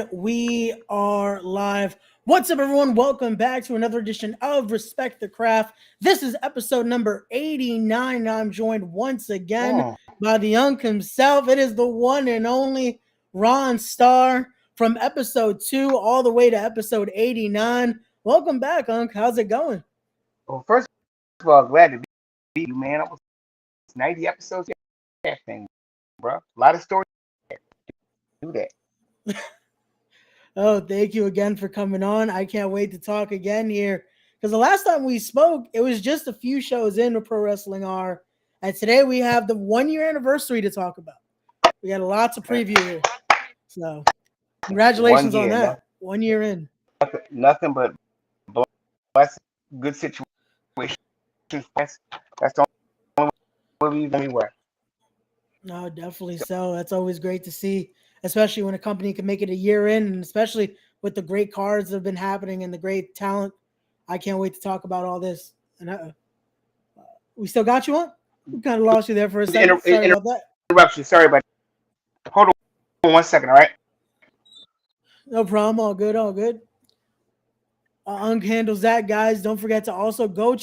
And we are live. What's up, everyone? Welcome back to another edition of Respect the Craft. This is episode number 89. I'm joined once again by the Unk himself. It is the one and only Ron Starr from episode 2 all the way to episode 89. Welcome back, Unk. How's it going? Well, first of all, glad to be you, man. I was 90 episodes. That thing, bro. A lot of stories. Do that. Oh, thank you again for coming on. I can't wait to talk again here because the last time we spoke, it was just a few shows in with Pro Wrestling R, and today we have the 1-year anniversary to talk about. We got lots of preview here, so congratulations on that. 1 year in. Nothing but blessed, good situation. That's the only way we've anywhere. No, definitely so. That's always great to see, especially when a company can make it a year in, and especially with the great cards that have been happening and the great talent. I can't wait to talk about all this. And we still got you on? We kind of lost you there for a second. Sorry about that. Interruption. Sorry about that. Hold on 1 second, all right? No problem. All good. All good. Unk handles that, guys. Don't forget to also go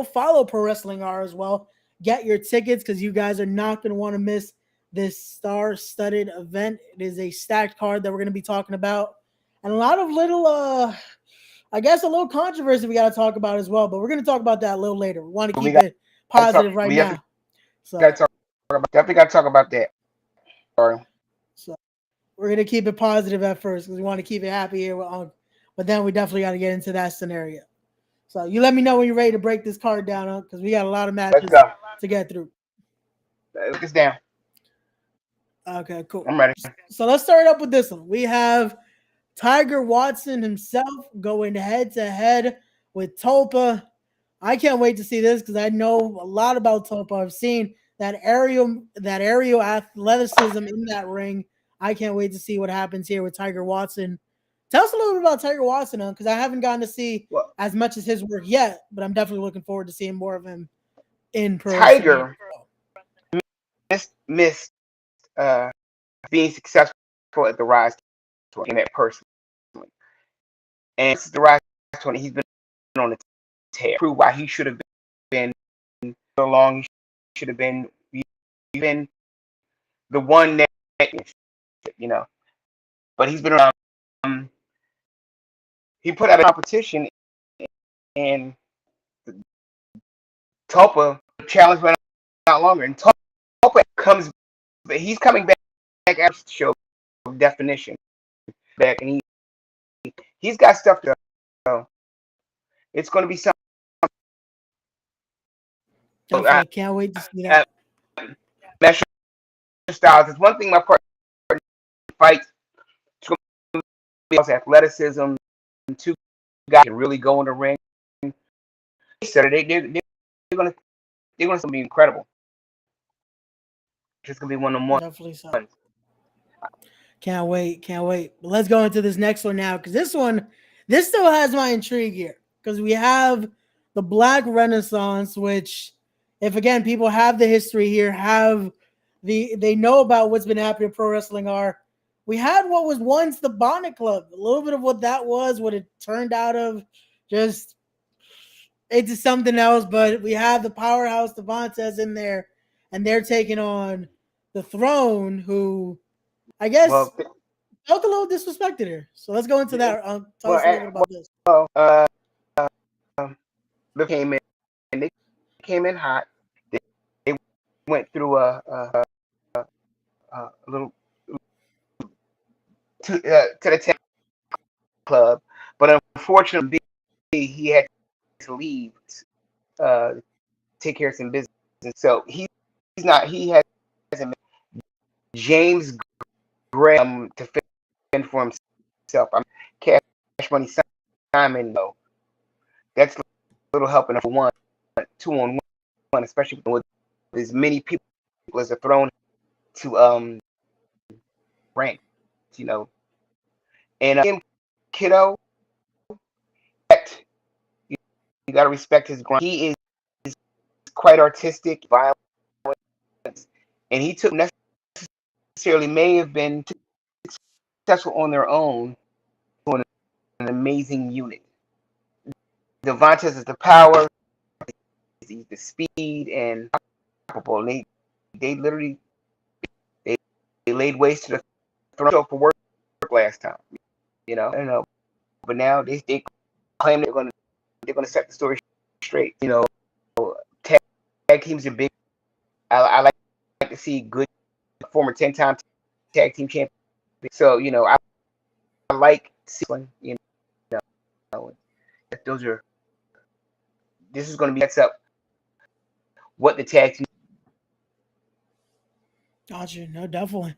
follow Pro Wrestling R as well. Get your tickets because you guys are not going to want to miss this star-studded event. It is a stacked card that we're going to be talking about, and a lot of little, I guess, a little controversy we got to talk about as well. But we're going to talk about that a little later. We want to keep it positive right now. Definitely got to talk about that. Sorry. So we're going to keep it positive at first because we want to keep it happy here with Unk. But then we definitely got to get into that scenario. So you let me know when you're ready to break this card down, because we got a lot of matches to get through. Look this down. Okay, cool. I'm ready. So let's start up with this one. We have Tiger Watson himself going head-to-head with Tulpa. I can't wait to see this because I know a lot about Tulpa. I've seen that aerial athleticism in that ring. I can't wait to see what happens here with Tiger Watson. Tell us a little bit about Tiger Watson, because I haven't gotten to see as much as his work yet, but I'm definitely looking forward to seeing more of him in pro wrestling. Tiger missed being successful at the Rise tour in that personally. And since the Rise tour, he's been on the tear. Prove why he should have been so long. He should have been the one that, But he's been around. He put out a competition, and Tulpa challenge went out longer. And Tulpa he's coming back after the show definition back, and he's got stuff to. So it's going to be something. Definitely can't wait to see that. Measure styles. It's one thing my partner fights. It's going to be athleticism. Two guys can really go in the ring. Saturday, they're going to be incredible. It's going to be one of them ones. Definitely so. Can't wait. But let's go into this next one now, because this still has my intrigue here, because we have the Black Renaissance, which, if again people have the history here, they know about what's been happening in Pro Wrestling R. We had what was once the Bonnet Club, a little bit of what that was, what it turned out of, just into something else. But we have the Powerhouse Devontae in there, and they're taking on the Throne, who I guess felt a little disrespected here. So let's go into that. Tell us a little bit about this. They came in hot. They went through a little to the 10 club, but unfortunately he had to leave take care of some business. So he hasn't James Graham to fend for himself. Cash Money Simon, though. That's a little helping for 2-on-1, especially with as many people as are thrown to rank, And Kiddo, you got to respect his grind. He is quite artistic, violent, and he took necessarily may have been successful on their own, doing an amazing unit. Devontae is the power, he's the speed, and they literally they, they laid waste to the throne for work last time. I don't know, but now they claim they're gonna set the story straight. Tag teams are big. I like to see good former 10-time tag team champions. So I like seeing those are. This is going to be sets up what the tag team. Gotcha. No, definitely.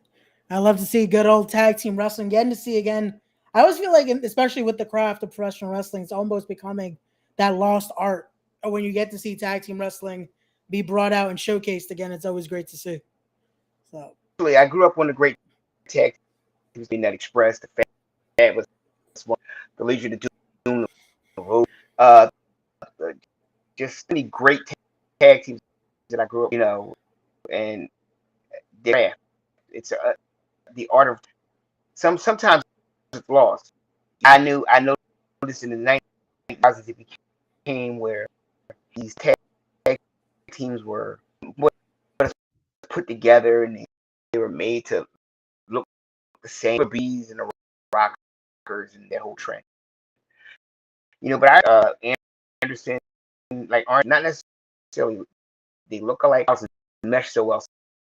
I love to see good old tag team wrestling. Getting to see again. I always feel like, especially with the craft of professional wrestling, it's almost becoming that lost art. When you get to see tag team wrestling be brought out and showcased again, it's always great to see. So, I grew up on the great tag teams being that Express, the Fat was one, the Legion of Doom, the Road, just many great tag teams that I grew up, and they're it's the art of sometimes it's lost. I noticed in the 1990s it became where these tag teams were put together and they were made to look the same. The Bees and the Rockers and that whole trend. But Anderson, like, aren't not necessarily they look alike, mesh so well.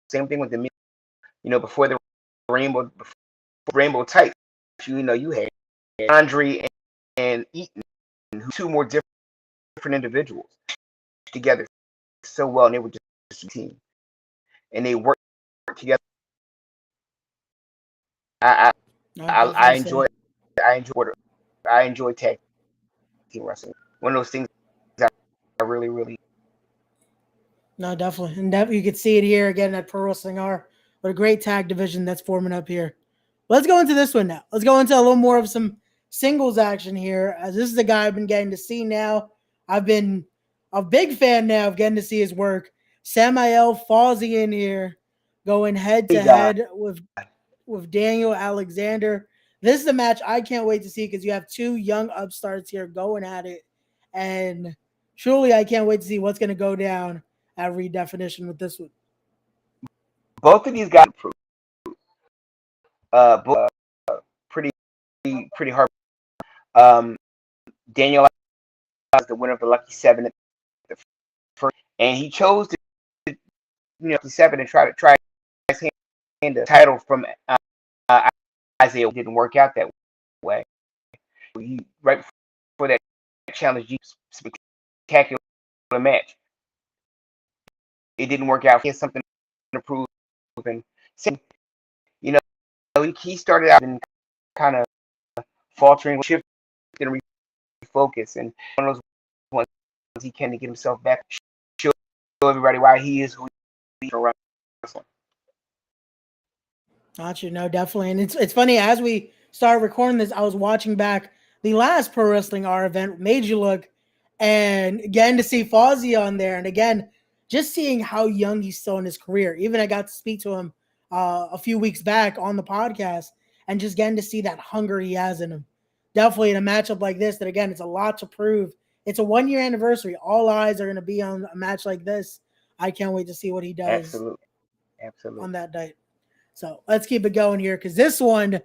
Same thing with the before the rainbow tights. You had Andre and Eaton, two more different individuals together so well, and they were just a team, and they worked together. I enjoy tag team wrestling. One of those things I really. no, definitely. And you can see it here again at Pro Wrestling R. What a great tag division that's forming up here. Let's go into this one now. Let's go into a little more of some singles action here. As this is a guy I've been getting to see now. I've been a big fan now of getting to see his work. Samael Fawzi in here, going head to head with Daniel Alexander. This is a match I can't wait to see because you have two young upstarts here going at it. And truly, I can't wait to see what's going to go down at Redefinition with this one. Both of these guys improved. Pretty hard. Daniel was the winner of the Lucky Seven at the first, and he chose to Lucky Seven and try his hand the title from Isaiah. It didn't work out that way. Right before that challenge, spectacular match. It didn't work out. He has something to prove, and he started out and kind of faltering, shifting, and refocus, and one of those ones he can to get himself back, show everybody why he is who he is around wrestling. Gotcha. No, definitely. And it's funny, as we started recording this, I was watching back the last Pro Wrestling R event, Made You Look, and again to see Fawzi on there, and again just seeing how young he's still in his career. Even I got to speak to him a few weeks back on the podcast, and just getting to see that hunger he has in him. Definitely in a matchup like this, that again, it's a lot to prove. It's a 1 year anniversary. All eyes are going to be on a match like this. I can't wait to see what he does. Absolutely. On that night. So let's keep it going here, because this is going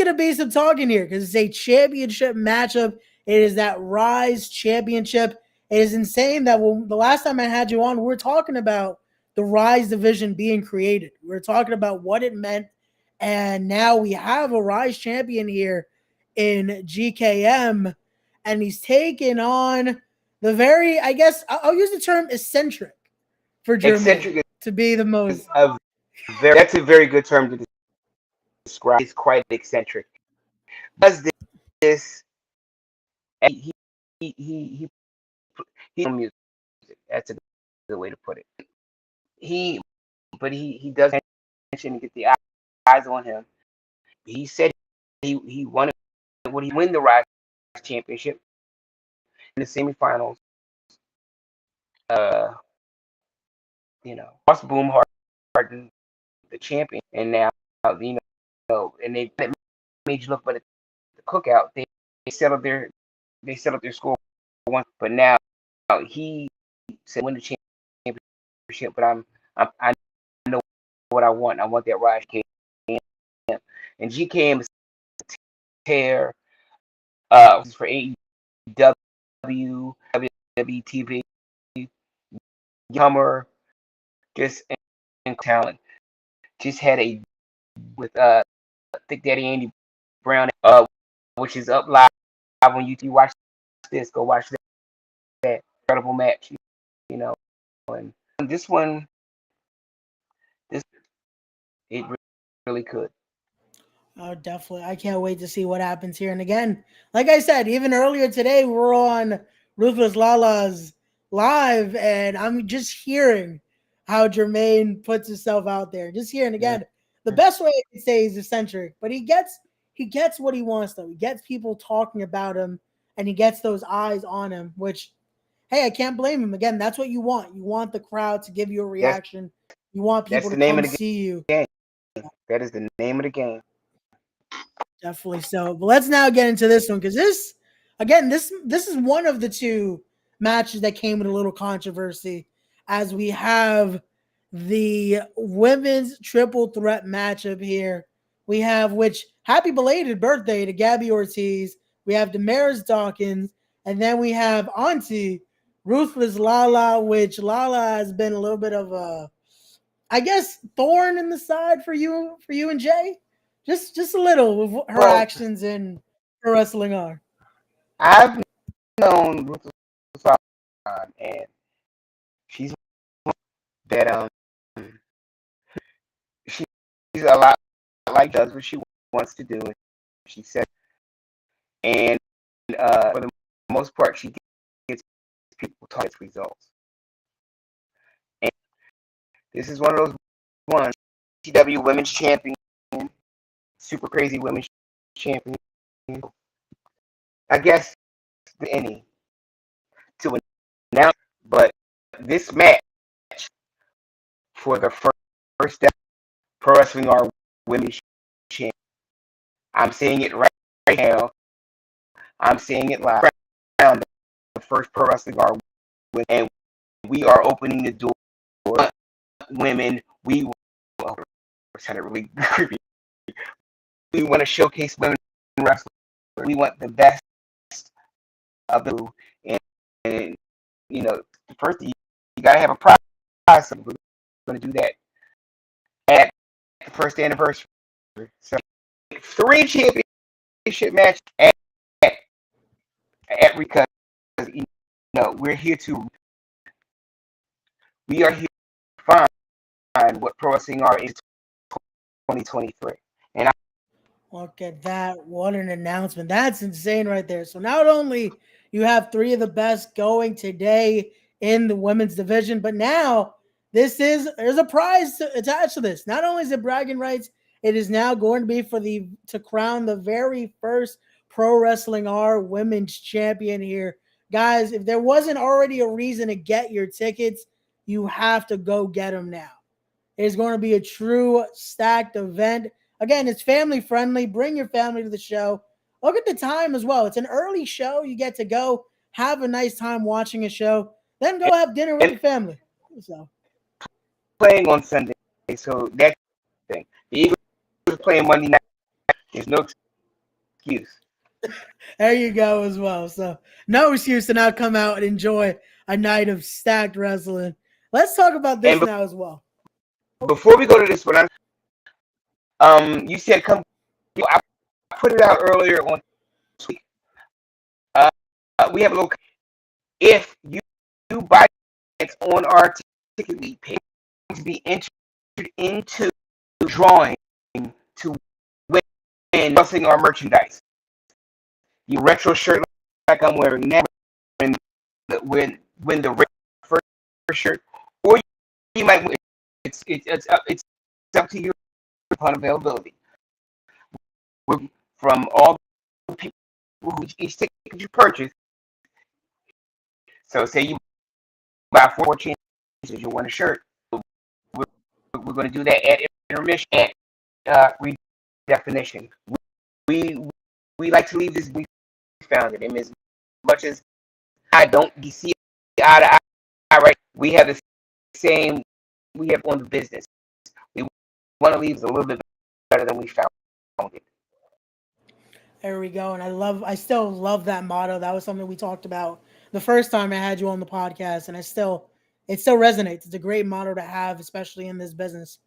to be some talking here, because it's a championship matchup. It is that Rise Championship. It is insane that the last time I had you on, we were talking about the Rise division being created. We were talking about what it meant, and now we have a Rise champion here in GKM, and he's taking on the very, I guess, I'll use the term eccentric for Jermaine to be the most. That's a very good term to describe. He's quite eccentric. Does this? He music. That's a good way to put it. He does attention to get the eyes on him. He said he wanted when he win the Rise Championship in the semifinals. Lost Boomhart, the champion, and now and they made you look, but at the cookout, they settled their score once, but now he said win the championship, but I know what I want. I want that Raj KM, and GKM is tear for AEW, WWTV, Hummer, just in talent. Just had a with Thick Daddy Andy Brown, which is up live on YouTube. Watch this. Go watch that incredible match. You know, and this one, it really could. Oh, definitely. I can't wait to see what happens here. And again, like I said, even earlier today, we're on Ruthless Lala's live, and I'm just hearing how Jermaine puts himself out there. Just hearing Yeah. again, the best way I could say he's eccentric, but he gets what he wants though. He gets people talking about him, and he gets those eyes on him. Which, hey, I can't blame him. Again, that's what you want. You want the crowd to give you a That's reaction. You want that's people the to name come of the see you. game. That is the name of the game. Definitely so. But let's now get into this one because this is one of the two matches that came with a little controversy as we have the women's triple threat matchup here. We have which happy belated birthday to Gabby Ortiz. We have Damaris Dawkins, and then we have Auntie Ruthless Lala, which Lala has been a little bit of a, I guess, thorn in the side for you and Jay. Just a little with what her Well, actions in pro wrestling are. I've known Ruthless Around, and she's that she's a lot like does what she wants to do, and she said, and for the most part, she gets people targets results. And this is one of those ones. TW Women's Champion, super crazy Women's Champion. I guess any to announce, but this match for the first step pro wrestling are women's champion. I'm saying it right now. I'm saying it live. The first pro wrestling are women, and we are opening the door. Women, we sounded really creepy. We want to showcase women wrestling. We want the best of the, and you know, first you gotta have a prize. So we're going to do that at the first anniversary. So 3 championship matches at because you know we are here to find what pro wrestling are in 2023. And Look at that. What an announcement. That's insane right there. So not only you have 3 of the best going today in the women's division, but now there's a prize attached to this. Not only is it bragging rights, it is now going to be to crown the very first Pro Wrestling R women's champion here. Guys, if there wasn't already a reason to get your tickets, you have to go get them now. It's going to be a true stacked event. Again, it's family friendly. Bring your family to the show. Look at the time as well. It's an early show. You get to go have a nice time watching a show, then go have dinner with the family. So playing on Sunday, so that's the thing. The Eagles are playing Monday night. There's no excuse. there you go as well. So no excuse to not come out and enjoy a night of stacked wrestling. Let's talk about this now as well. Before we go to this one, you said come. I put it out earlier on this week. We have a little. If you buy tickets on our ticket lead page, to be entered into drawing to win wrestling our merchandise. Your retro shirt like I'm wearing now, when the first shirt, or you might win. It's up to you upon availability. From all the people who each ticket you purchase. So say you buy 4 chances, you want a shirt. We're going to do that at intermission at definition. We we like to leave this we found it. And as much as I don't see eye to eye, right? We have the same. We have on the business. We want to leave it a little bit better than we found it. There we go. And I still love that motto. That was something we talked about the first time I had you on the podcast, and it still resonates. It's a great motto to have, especially in this business.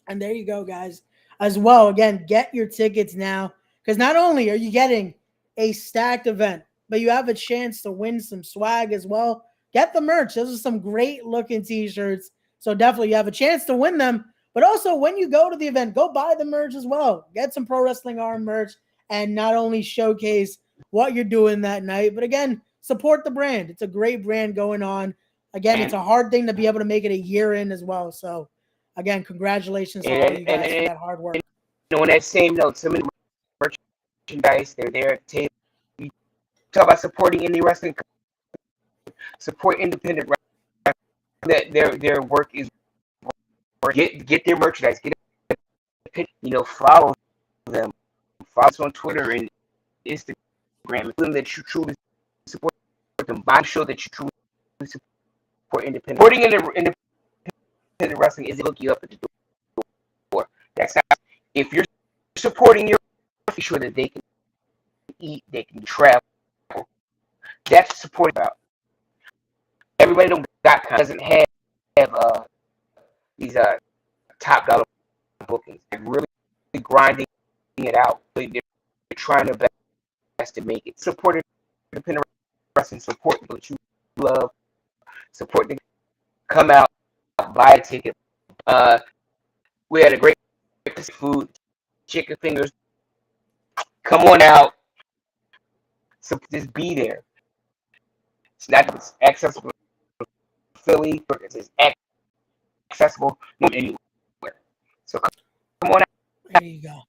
And there you go, guys. As well, again, get your tickets now, because not only are you getting a stacked event, but you have a chance to win some swag as well. Get the merch. Those are some great looking t-shirts. So definitely you have a chance to win them. But also when you go to the event, go buy the merch as well. Get some Pro Wrestling Arm merch and not only showcase what you're doing that night, but again, support the brand. It's a great brand going on. Again, it's a hard thing to be able to make it a year in as well. So again, congratulations to all you guys for that hard work. On that same note, some of the merchandise, they're there at the table. You talk about supporting indie wrestling, support independent wrestling. That their work is get their merchandise, get it, follow them, follow us on Twitter and Instagram. Them that you truly support them. I'm sure that you truly support independent. Supporting independent wrestling is look you up at the door. That's how, if you're supporting your, be sure that they can eat, they can travel. That's support about. Everybody doesn't have these top dollar bookings. They're really grinding it out. They're trying their best to make it. Support independent wrestling. Support what you love. Support them. Come out, buy a ticket. We had a great food, chicken fingers. Come on out. So just be there. It's not accessible to Philly, but it's accessible anywhere. So come on out. There you go.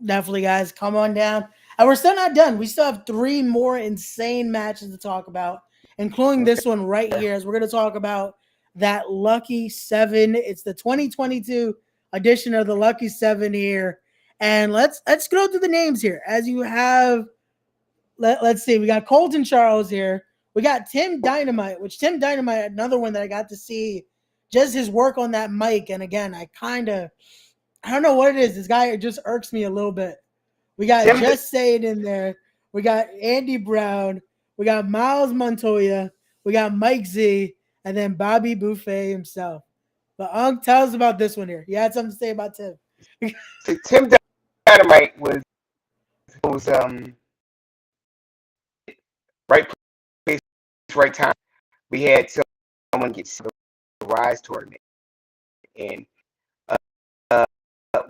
Definitely, guys, come on down. And we're still not done. We still have 3 more insane matches to talk about, including this one right here, as we're going to talk about that Lucky 7. It's the 2022 edition of the Lucky 7 here. And let's go through the names here. As you have, let's see, we got Colton Charles here. We got Tim Dynamite, which Tim Dynamite, another one that I got to see just his work on that mic. And again, I don't know what it is. This guy just irks me a little bit. We got Just Say It in there. We got Andy Brown. We got Miles Montoya. We got Mike Z. And then Bobby Buffet himself. But tell us about this one here. You had something to say about Tim. So Tim Dynamite was right place, right time. We had someone get the Rise tournament, and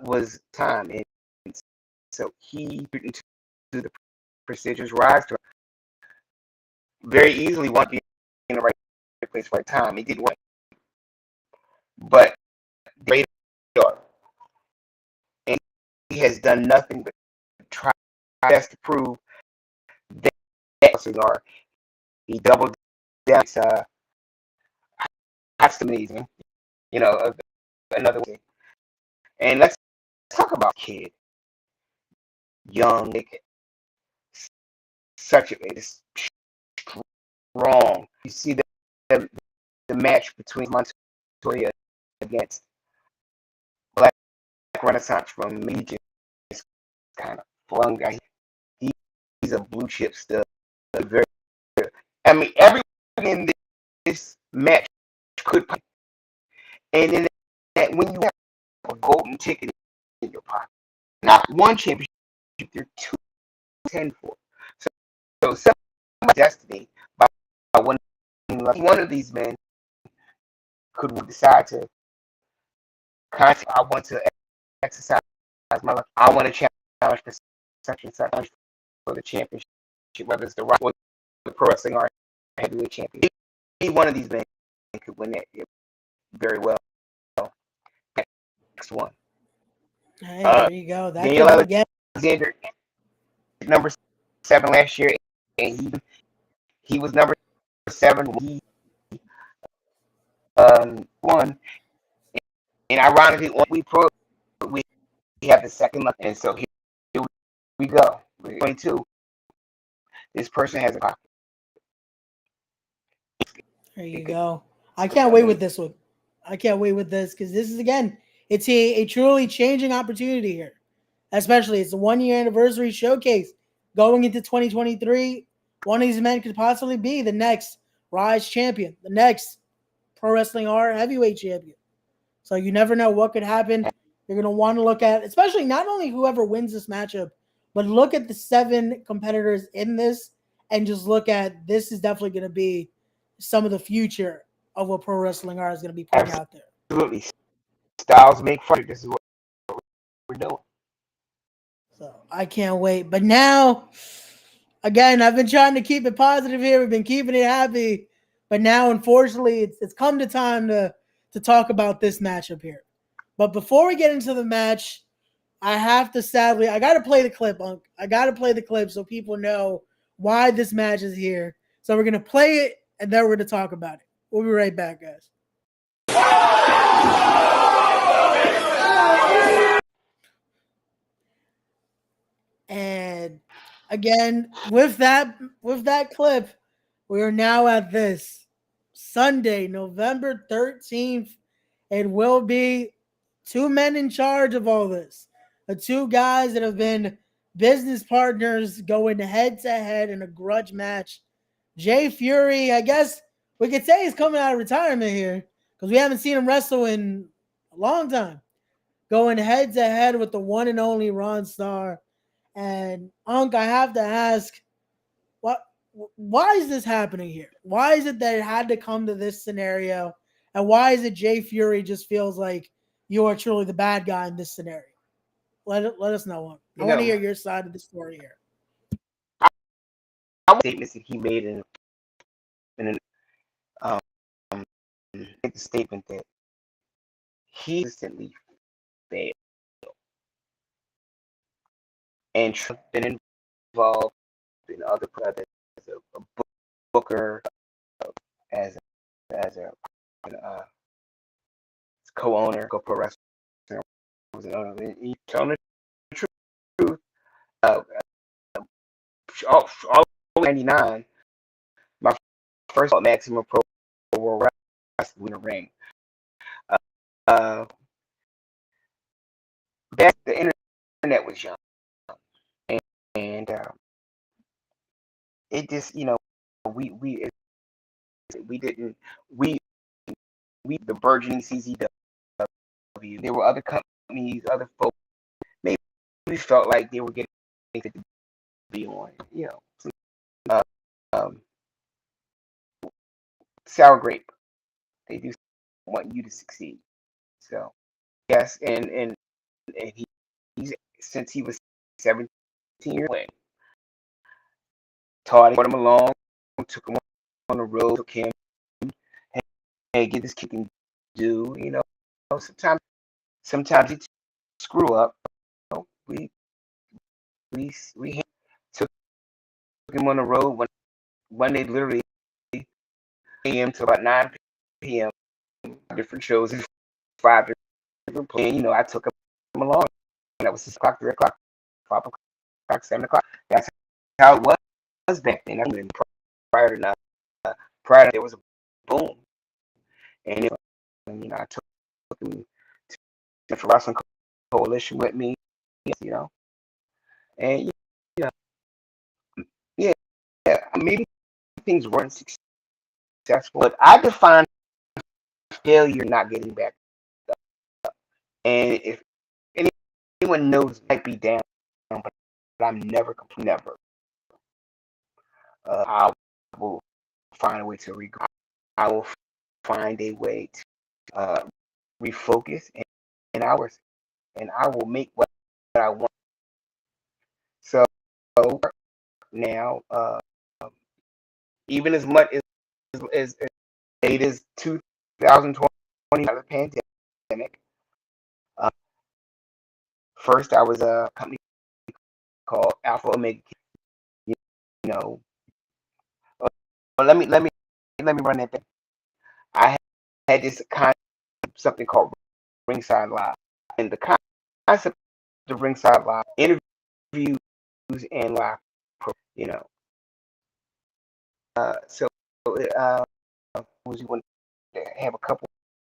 was time, and so he into the prestigious Rise tournament very easily. Want to be in the right place, right time. He didn't want, but radar, and he has done nothing but try best to prove that cigar. He doubled down. That's amazing. Another way. And let's talk about kid, young, such a strong. You see the match between Montoya against Black Renaissance from me, just kind of flung guy. He's a blue chip stud. Very good. I mean, everyone in this match could play. And then that when you have a golden ticket in your pocket, not one championship, you're 2-10 for. So some destiny by one of these men could decide to contact. I want to exercise my life. I want to challenge for such and such for the championship, whether it's the Rock or the Pro Wrestling or Heavyweight Champion. Any one of these men could win that very well. Next one. Hey, there you go. That Daniel Alexander, number 7 last year, and he was number 7 when he won. And ironically, we have the second month, and so here we go. 22. This person has a pocket. There you go. I can't wait with this one. I can't wait with this because this is again, it's a truly changing opportunity here. Especially it's a 1 year anniversary showcase going into 2023. One of these men could possibly be the next Rise champion, the next Pro Wrestling R heavyweight champion. So you never know what could happen. You're going to want to look at, especially not only whoever wins this matchup, but look at the 7 competitors in this and just look at this is definitely going to be some of the future of what Pro Wrestling R is going to be putting out there. Absolutely. Styles make fun. This is what we're doing. So I can't wait. But now, again, I've been trying to keep it positive here. We've been keeping it happy. But now, unfortunately, it's come to time to talk about this matchup here. But before we get into the match, I have to sadly, I got to play the clip, Unc. I got to play the clip so people know why this match is here. So we're going to play it, and then we're going to talk about it. We'll be right back, guys. And again, with that clip, we are now at this Sunday, November 13th. It will be 2 men in charge of all this. The 2 guys that have been business partners going head to head in a grudge match. Jay Fury, I guess we could say he's coming out of retirement here because we haven't seen him wrestle in a long time. Going head to head with the one and only Ron Starr. And Unc, I have to ask, why is this happening here? Why is it that it had to come to this scenario? And why is it Jay Fury just feels like you are truly the bad guy in this scenario? Let us know, Unc. I want to hear your side of the story here. I statements that he made in the statement that he instantly failed and been involved in other projects as a booker, as a co-owner, co-pro wrestler. He's telling the truth. All 99, my first Maximum Pro World Wrestling in the ring. Back the internet was young, and it just we didn't the burgeoning CZW. There were other companies, other folks. Maybe we felt like they were getting to be on, sour grape. They do want you to succeed. So yes, and he's since he was 17 years old, taught him along, took him on the road, took him, hey, get this kid can do, sometimes he screw up. We took him on the road when they literally a.m. to about 9 p.m. different shows, 5 different plays. I took him along. That was 6 o'clock, 3 o'clock, 5 o'clock, 7 o'clock. That's how it was back then. I mean, prior to there was a boom, and I took him to the Wrestling Coalition with me, and maybe things weren't successful, but I define failure not getting back up. And if anyone knows, might be down, but I'm never complete. Never. I will find a way to regroup. I will find a way to refocus in hours, and I will make what I want. So now, even as much as late as 2020, the pandemic. First, I was a company called Alpha Omega. Let me run that thing. I had this something called Ringside Live, and the concept the Ringside Live interviews and live, you know. So was you want to have a couple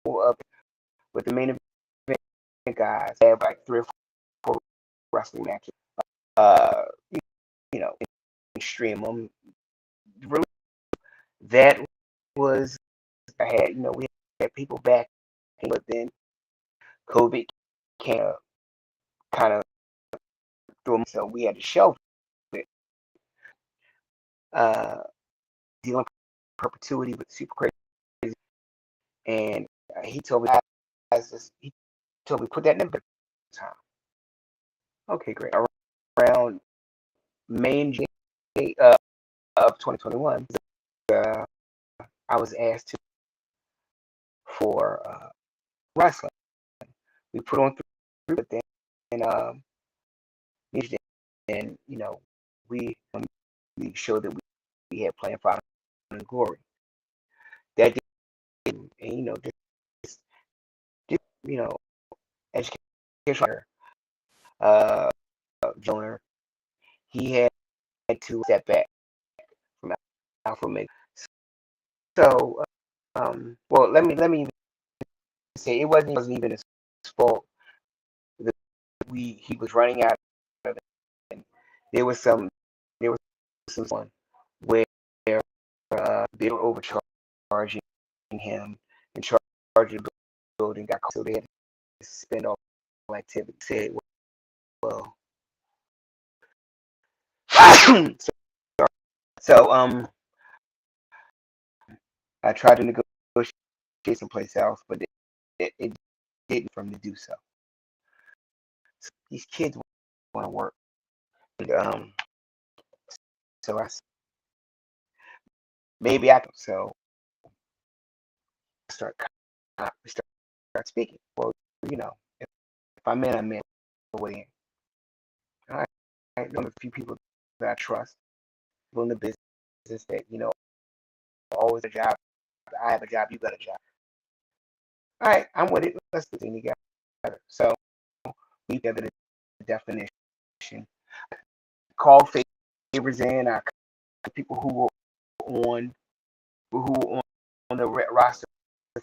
of with the main event guys have like 3 or 4 wrestling matches. Uh, you know, and stream them. Really, that was I had. You know, we had people back, but then COVID kind of threw them, so we had to shelve it. Dealing perpetuity with Super Crazy, and he told me, he told me put that in the time. Okay, great. Around May of 2021, I was asked for wrestling. We put on 3, but then and you know we showed that we had planned for and glory. That didn't, and you know just you know education. Jonah, he had to step back from Alpha Omega. So well, let me say it wasn't even his fault. He was running out of it. And there was some one where they were overcharging him and charging the building got caught, so they had to suspend all activity. Said well so I tried to negotiate someplace else, but it didn't for him to do so. These kids want to work. And, so maybe I can. So start speaking. Well, you know, if I'm in, I'm in. Way in. I know a few people that I trust, people in the business that you know always a job. I have a job. You got a job. All right, I'm with it. Let's do things together. So we together the definition. Call favors in. I people who were on the roster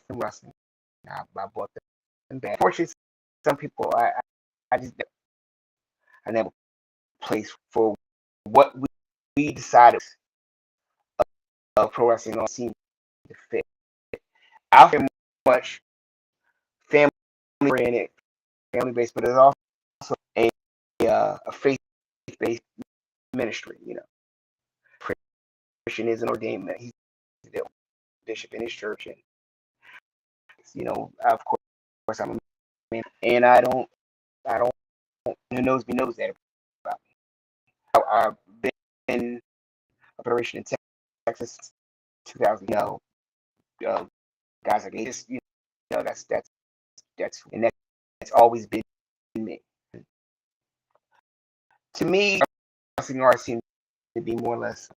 from wrestling. I bought them back. Fortunately, some people I just I never place for what we decided pro wrestling on seemed to fit. I feel much family oriented, family based, but there's also a faith based ministry. You know, Christian is an ordained he's the bishop in his church, and you know, of course, I'm a man, and I don't, who knows me knows that about me. I've been in operation in Texas, 2000. You know, guys like this, you know, that's and that's always been me. To me, wrestling art seemed to be more or less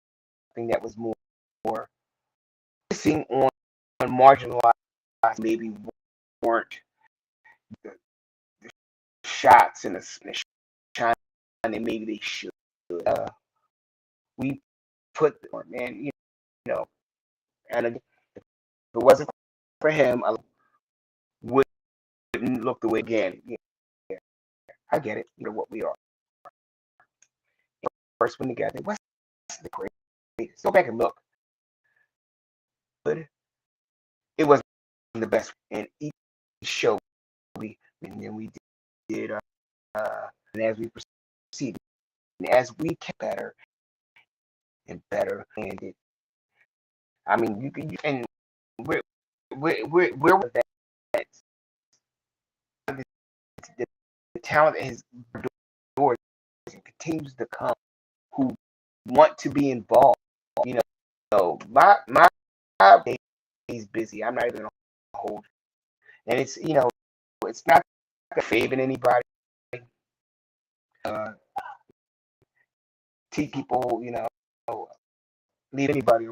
something that was more focusing on marginalized, maybe weren't the shots and the shine that maybe they should. We put man, you know, and if it wasn't for him, I wouldn't look the way again. Yeah, I get it. You know what we are. First one together. What's the greatest? Go back and look. But it wasn't the best. And each show and then we did and as we proceeded, and as we kept better and better, and it, I mean, you can, and we're with that. The talent that has doors and continues to come who want to be involved. You know, so my day is busy. I'm not even gonna hold, and it's you know, it's not favoring anybody. Teach people, you know, leave anybody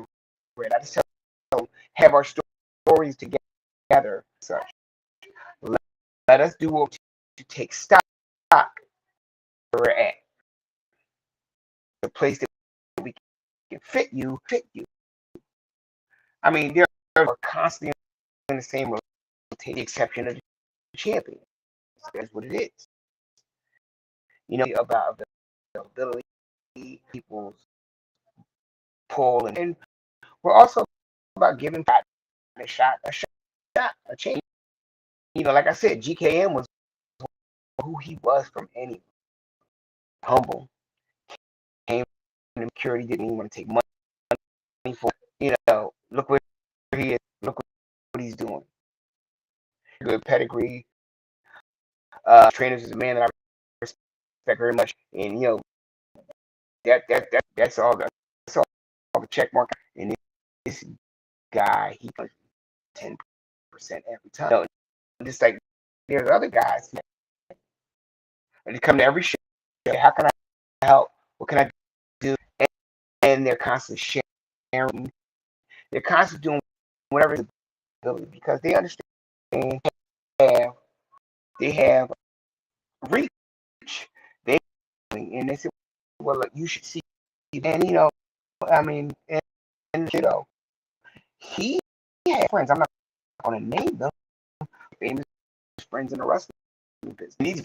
red. I just tell them, have our stories together. Such. Let us do what to take stock we're at, the place that we can fit you. I mean, they're constantly in the same rotation, with the exception of the champions. That's what it is. About availability, people's pull, and we're also about giving a shot, a chance. Like I said, GKM was who he was from any humble, came from security, didn't even want to take money for. Look where he is. Look what he's doing. Good pedigree. Trainers is a man that I respect very much, and that's all the check mark. And this guy, he does 10% every time. Just like there's other guys, and they come to every show. How can I help? What can I do? And they're constantly sharing. They're constantly doing whatever is ability because they understand they have reach. And they say, well, look, you should see. And I mean, and he had friends. I'm not going to name them. Famous friends in the wrestling business. These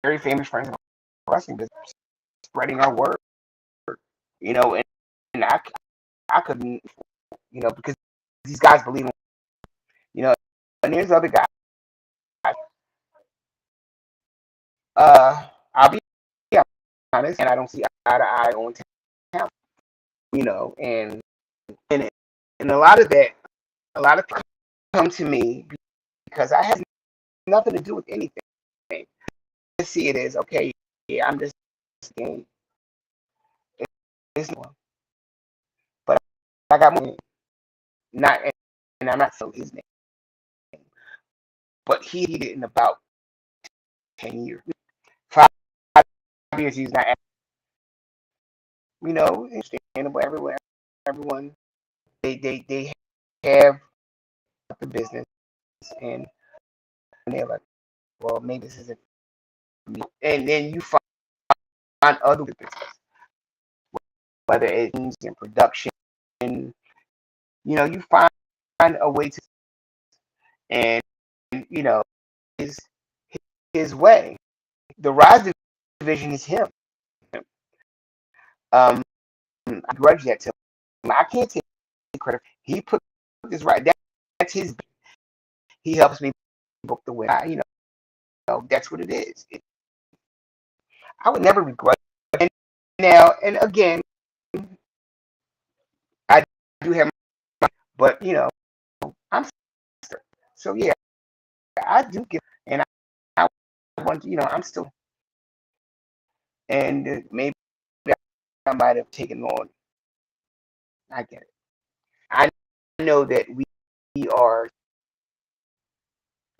very famous friends in the wrestling business, spreading our word. And I couldn't, because these guys believe in, and there's other guys. I'll be honest, and I don't see eye to eye on talent, and a lot of people come to me because I have nothing to do with anything. I see it as, okay, yeah, I'm just game. It's one. But I got more, not, and I'm not saying his name, but he did it in about 10 years. 5 years he's not, understandable everywhere. Everyone, they have the business, and they're like, well, maybe this isn't for me. And then you find other business, whether it's in production, you find a way to, and his way. The Rise division is him. I grudge that to him. I can't take credit. He put this right. That's his. He helps me book the win. That's what it is. I would never regret it. And again, I do have, but I'm so yeah, I do give, and I want, I'm still, and maybe I might have taken on. I get it. I know that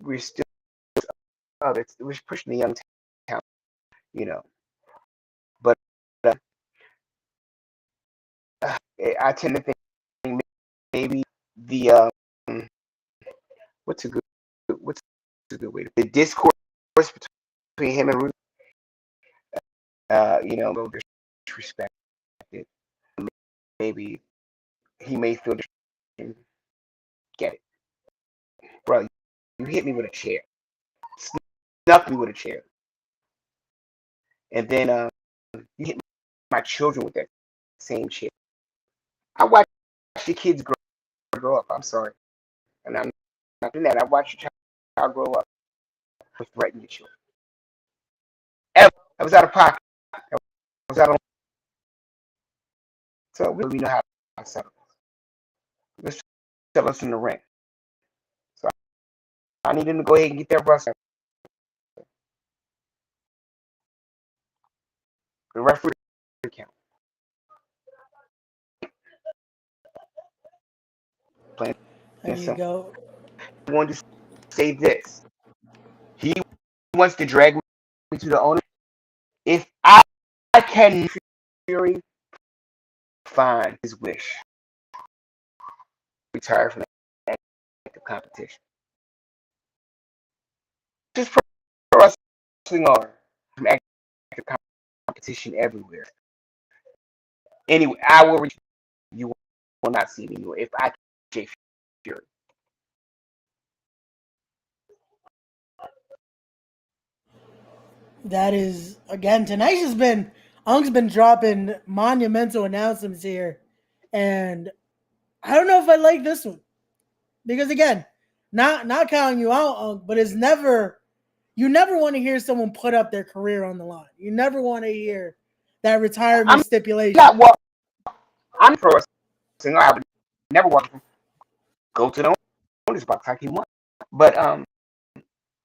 we're still we're pushing the young talent, but I tend to think maybe the what's a good way to the discourse between him and Ruth, a little disrespected. Maybe he may feel get it, bro. You hit me with a chair, snuck me with a chair, and then you hit my children with that same chair. I watch the kids grow up. I'm sorry, and I'm not doing that. I watch your child grow up with threatening your children. Ever, I was out of pocket. I was out of. So we know how to settle. Let's settle us in the ring. So I need him to go ahead and get that wrestling. The referee count. Plain There and you simple. go. I wanted to say this. He wants to drag me to the owner. If I can Fury find his wish, retire from active competition. Just pro wrestling or from active competition. competition everywhere. Anyway, I will reach you will not see it anywhere if I J Fury. That is again, tonight's been Unk's been dropping monumental announcements here, and I don't know if I like this one because again, not counting you out, Unk, but it's never you never want to hear someone put up their career on the line. You never want to hear that retirement I'm stipulation. not what I'm pro wrestling. I would never want to go to the owners box like he won. But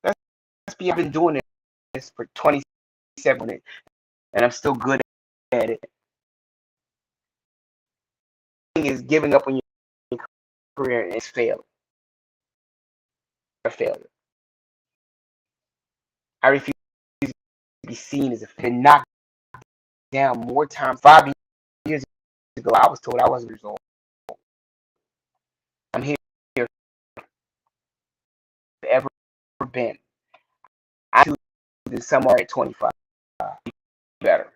let's be I've been doing this for 27 minutes and I'm still good at it. Is giving up on your career and it's failing. A failure. I refuse to be seen as a knocked down more times. 5 years ago, I was told I wasn't years old. I'm here ever been. I do this somewhere at 25. Better.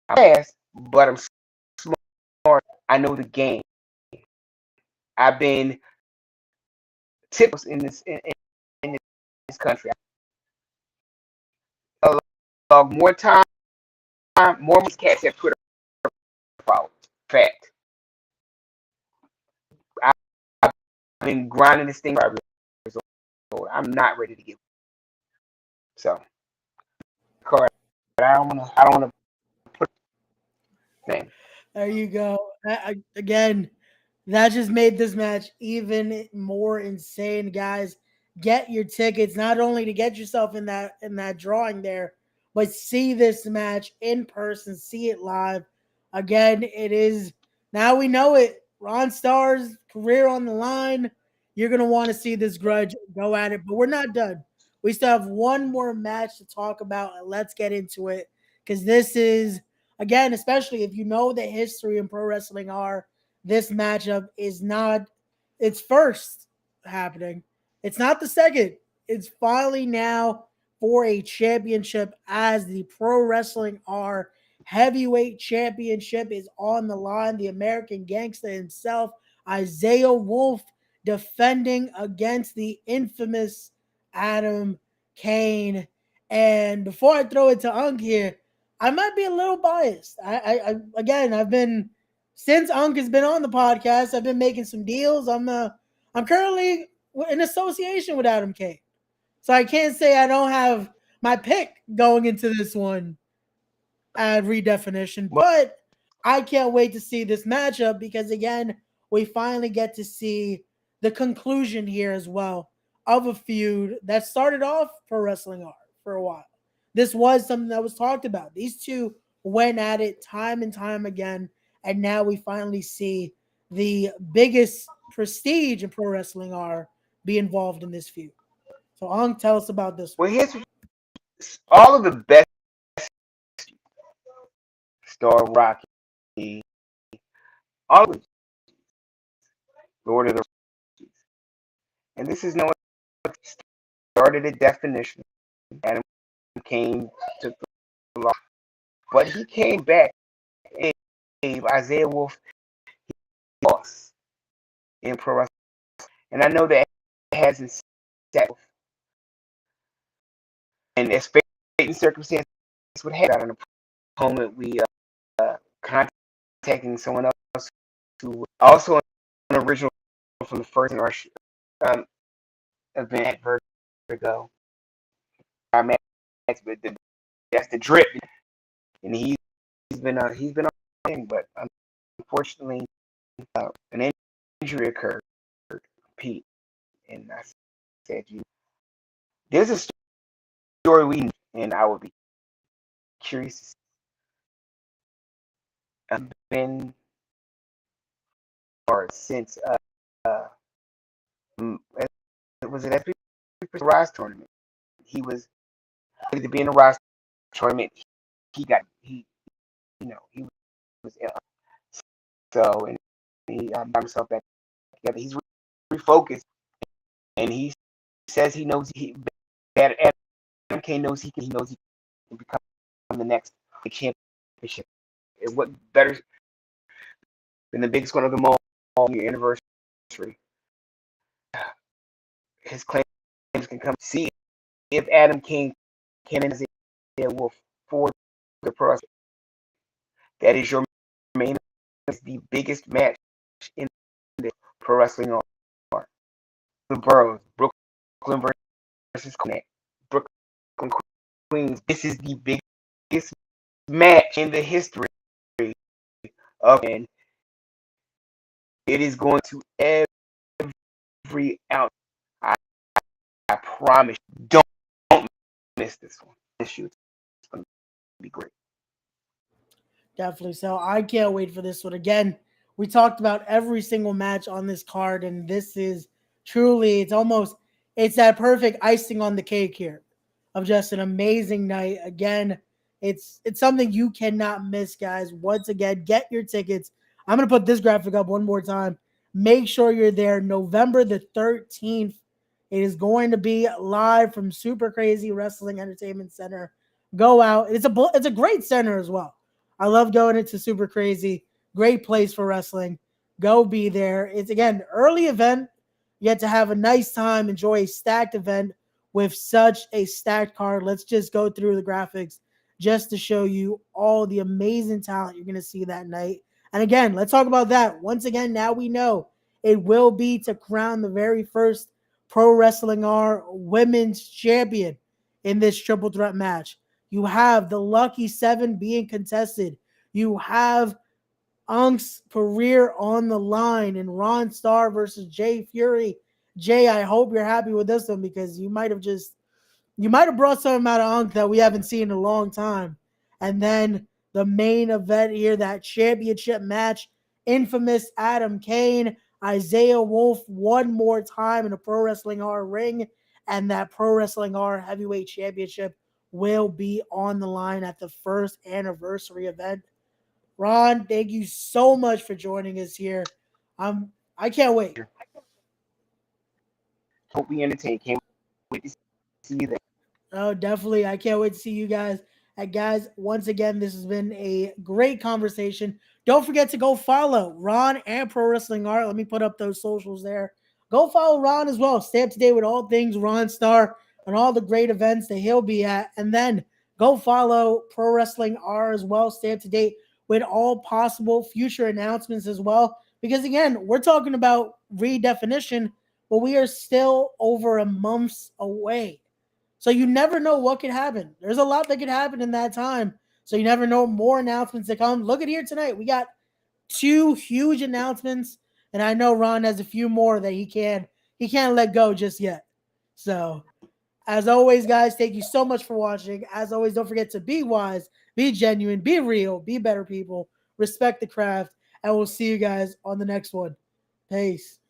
I'm fast, but I'm smart. I know the game. I've been tips in this country. More time, more cats have Twitter problems. Fact. I've been grinding this thing for 5 years old. I'm not ready to give. So, correct. I don't want to put name. There you go. Again, that just made this match even more insane, guys. Get your tickets not only to get yourself in that drawing there, but see this match in person, see it live. Again, it is now we know it. Ron Starr's career on the line. You're gonna want to see this grudge go at it, but we're not done. We still have one more match to talk about, and let's get into it because this is again, especially if you know the history in pro wrestling are this matchup is not its first happening. It's not the second. It's finally now for a championship as the Pro Wrestling R Heavyweight Championship is on the line. The American Gangster himself, Isaiah Wolf, defending against the infamous Adam Kane. And before I throw it to Unk here, I might be a little biased. Again, I've been since Unk has been on the podcast, I've been making some deals. I'm currently in association with Adam Kane, so I can't say I don't have my pick going into this one at redefinition. Well, But I can't wait to see this matchup because again, we finally get to see the conclusion here as well of a feud that started off for wrestling art for a while. This was something that was talked about. These two went at it time and time again, and now we finally see the biggest prestige in pro wrestling are be involved in this feud. So, Ong, tell us about this one. well, here's all of the best Star Rocky, all of Lord of the Rockies. And this is no started at definition. Adam Kane took the loss. But he came back and gave Isaiah Wolf loss in pro wrestling. And I know that it hasn't sat with. And as fate and circumstances would have an opponent, we contacting someone else who also an original from the first event Vertigo. Our match, but that's the drip, and he's been on, but unfortunately, an injury occurred, Pete, and I said, there's a story and I would be curious. I've been or since was it that Rise tournament? He was to be in the Rise tournament. He was ill. So and he got himself back together. He's refocused, and he says he knows that Adam K knows he can become the next championship. What better than the biggest one of them all, your anniversary? His claims can come. See if Adam King can and Isaiah Wolf for the pro. That is your main. It's the biggest match in the pro wrestling art. The boroughs, Brooklyn versus Connect, Brooklyn Queens. This is the biggest match in the history of, and it is going to every out. I, I promise. Don't miss this one. This shoot is going to be great. Definitely. So I can't wait for this one. Again, we talked about every single match on this card, and this is truly, it's that perfect icing on the cake here of just an amazing night. Again, it's something you cannot miss, guys. Once again, get your tickets. I'm gonna put this graphic up one more time. Make sure you're there November the 13th. It is going to be live from Super Crazy Wrestling Entertainment Center. Go out. It's a great center as well. I love going into Super Crazy. Great place for wrestling. Go be there. It's again early event. You get to have a nice time, enjoy a stacked event with such a stacked card. Let's just go through the graphics just to show you all the amazing talent you're going to see that night. And again, let's talk about that. Once again, now we know it will be to crown the very first Pro Wrestling R Women's Champion in this triple threat match. You have the Lucky Seven being contested. You have Unk's career on the line and Ron Starr versus Jay Fury. Jay, I hope you're happy with this one because you might have brought something out of Unk that we haven't seen in a long time. And then the main event here, that championship match, infamous Adam Kane, Isaiah Wolf one more time in a Pro Wrestling R ring, and that Pro Wrestling R Heavyweight Championship will be on the line at the first anniversary event. Ron, thank you so much for joining us here. I can't wait. Hope we entertain. Can't wait to see you there. Oh, definitely. I can't wait to see you guys. And guys, once again, this has been a great conversation. Don't forget to go follow Ron and Pro Wrestling Art. Let me put up those socials there. Go follow Ron as well. Stay up to date with all things Ron Starr and all the great events that he'll be at. And then go follow Pro Wrestling R as well. Stay up to date with all possible future announcements as well. Because again, we're talking about redefinition, but we are still over a month's away. So you never know what could happen. There's a lot that could happen in that time. So you never know more announcements to come. Look at here tonight. We got two huge announcements, and I know Ron has a few more that he can't let go just yet. So as always, guys, thank you so much for watching. As always, don't forget to be wise, be genuine, be real, be better people, respect the craft, and we'll see you guys on the next one. Peace.